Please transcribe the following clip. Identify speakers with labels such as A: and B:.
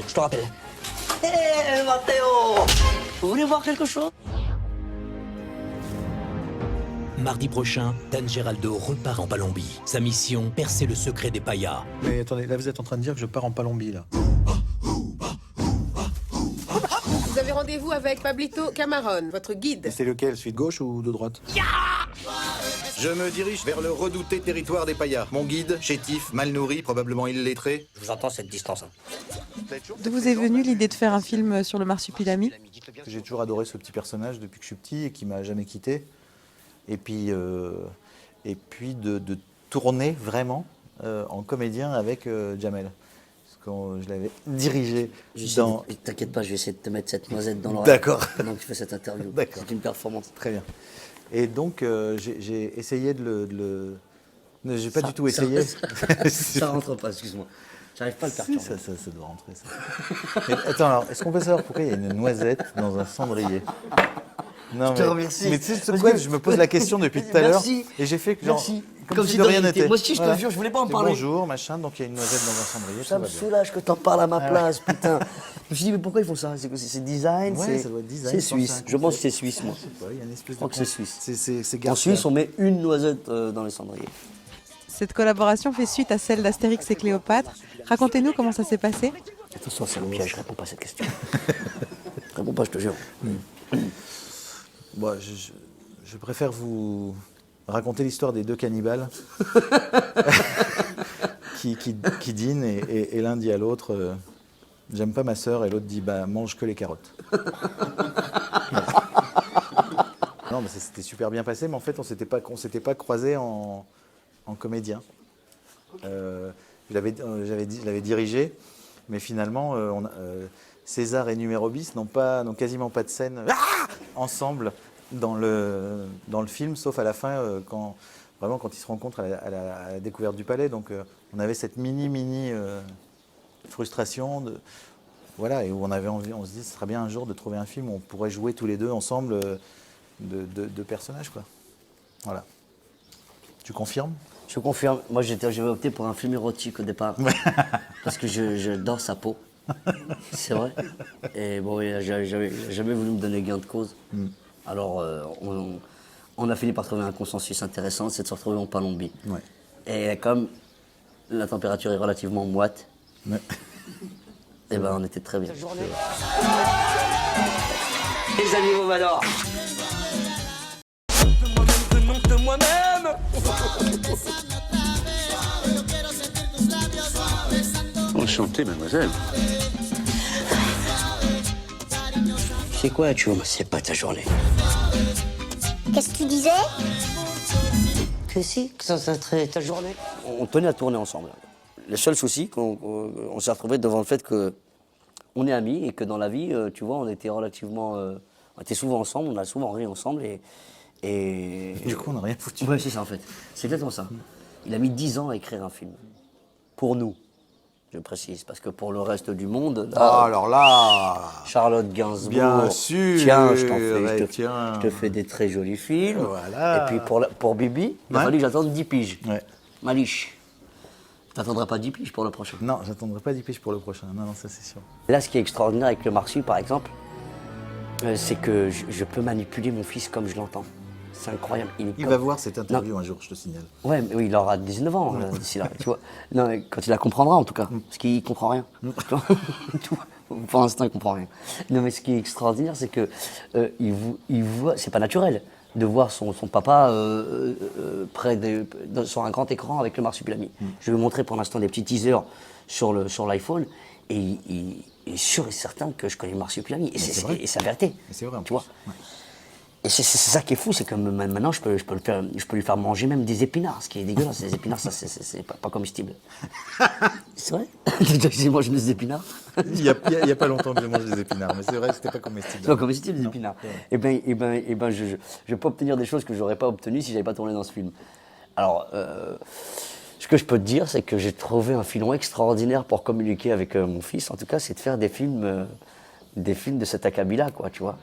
A: je te rappelle. Hé, Matteo! Vous voulez voir quelque chose?
B: Mardi prochain, Dan Geraldo repart en Palombie. Sa mission, percer le secret des payas.
C: Mais attendez, là vous êtes en train de dire que je pars en Palombie, là.
D: Vous avez rendez-vous avec Pablito Camarón, votre guide.
C: Et c'est lequel, celui de gauche ou de droite?
E: Je me dirige vers le redouté territoire des payas. Mon guide, chétif, mal nourri, probablement illettré.
A: Je vous entends cette distance. Hein.
F: D'où vous est venue l'idée de faire un film sur le marsupilami?
C: J'ai toujours adoré ce petit personnage depuis que je suis petit et qui m'a jamais quitté. Et puis de tourner vraiment en comédien avec Jamel. Quand je l'avais dirigé dans...
A: T'inquiète pas, je vais essayer de te mettre cette noisette dans l'oreille.
C: D'accord.
A: Pendant que tu fais cette interview.
C: D'accord.
A: C'est une performance.
C: Très bien. Et donc, j'ai essayé de le... J'ai pas du tout essayé.
A: Ça rentre pas, excuse-moi. J'arrive pas à le perturber.
C: Ça doit rentrer, ça. Mais, attends, alors, est-ce qu'on peut savoir pourquoi il y a une noisette dans un cendrier? Non,
A: je te remercie.
C: Mais tu sais quoi, je me pose la question depuis tout à l'heure. Et j'ai fait que genre...
A: Merci.
C: Comme si de rien n'était.
A: Moi aussi, je te jure, je voulais pas en parler.
C: Bonjour, machin, donc il y a une noisette dans un cendrier.
A: Ça me soulage que t'en parles à ma place, putain. Je me suis dit, mais pourquoi ils font ça? C'est design?
C: Ouais, ça doit être design.
A: C'est suisse. Je pense que c'est suisse, moi.
C: Je sais pas, il y a une espèce
A: Je crois que c'est suisse.
C: C'est
A: En Suisse, on met une noisette dans les cendriers.
F: Cette collaboration fait suite à celle d'Astérix et Cléopâtre. Racontez-nous comment ça s'est passé.
A: Attention, c'est le piège, je réponds pas à cette question. Je réponds pas, je te jure.
C: Bon, je préfère vous raconter l'histoire des deux cannibales qui dînent et l'un dit à l'autre j'aime pas ma sœur et l'autre dit bah mange que les carottes. Non mais c'était super bien passé mais en fait on s'était pas croisés en comédien. Je l'avais dirigé mais finalement César et Numéro Bis n'ont quasiment pas de scène ensemble dans le film, sauf à la fin, quand ils se rencontrent à la découverte du palais. Donc on avait cette mini frustration, voilà, et où on avait envie, on se dit, ce serait bien un jour de trouver un film où on pourrait jouer tous les deux ensemble de personnages, quoi. Voilà. Tu confirmes?
A: Je confirme. Moi, j'avais opté pour un film érotique au départ. Parce que j'adore sa peau. C'est vrai. Et bon, il n'a jamais voulu me donner gain de cause. Alors, on a fini par trouver un consensus intéressant, c'est de se retrouver en Palombie.
C: Ouais.
A: Et comme la température est relativement moite, et ben on était très bien. Les amis Romanor. De moi-même.
G: Enchanté, mademoiselle.
A: C'est quoi, Tchoum? C'est pas ta journée.
H: Qu'est-ce que tu disais?
A: Que si, que ça serait ta journée. On tenait à tourner ensemble. Le seul souci, on s'est retrouvé devant le fait qu'on est amis et que dans la vie, tu vois, on était relativement... on était souvent ensemble, on a souvent ri ensemble et...
C: Du coup, on n'a rien foutu.
A: Ouais, c'est ça en fait. C'est exactement ça. Il a mis 10 ans à écrire un film. Pour nous. Je précise, parce que pour le reste du monde... Là,
C: alors là...
A: Charlotte Gainsbourg...
C: Bien sûr.
A: Tiens, je te fais des très jolis films.
C: Voilà.
A: Et puis pour Bibi, il a fallu que j'attende 10 piges.
C: Ouais.
A: Maliche. T'attendras pas 10 piges pour le prochain.
C: Non, j'attendrai pas 10 piges pour le prochain. Non, ça c'est sûr.
A: Là, ce qui est extraordinaire avec le Marsu, par exemple, c'est que je peux manipuler mon fils comme je l'entends. C'est incroyable.
C: Il va voir cette interview un jour, je te signale.
A: Ouais, mais oui, il aura 19 ans d'ici là, tu vois. Non, quand il la comprendra en tout cas, parce qu'il comprend rien. Pour l'instant, il comprend rien. Non, mais ce qui est extraordinaire, c'est que il voit, c'est pas naturel de voir son papa sur un grand écran avec le marsupilami. Je vais vous montrer pour l'instant des petits teasers sur l'iPhone et il est sûr et certain que je connais le marsupilami. Et c'est la vérité.
C: C'est vrai.
A: Tu vois.
C: Ouais.
A: Et c'est ça qui est fou, c'est que maintenant je peux lui faire manger même des épinards, ce qui est dégueulasse. Les épinards, ça c'est pas comestible. C'est vrai? J'ai mangé des épinards.
C: Il y a pas longtemps que j'ai mangé des épinards, mais c'est vrai, c'était pas comestible.
A: C'est pas comestible les épinards. Et ben, je peux obtenir des choses que j'aurais pas obtenues si j'avais pas tourné dans ce film. Alors, ce que je peux te dire, c'est que j'ai trouvé un filon extraordinaire pour communiquer avec mon fils. En tout cas, c'est de faire des films de cet acabit-là, quoi, tu vois.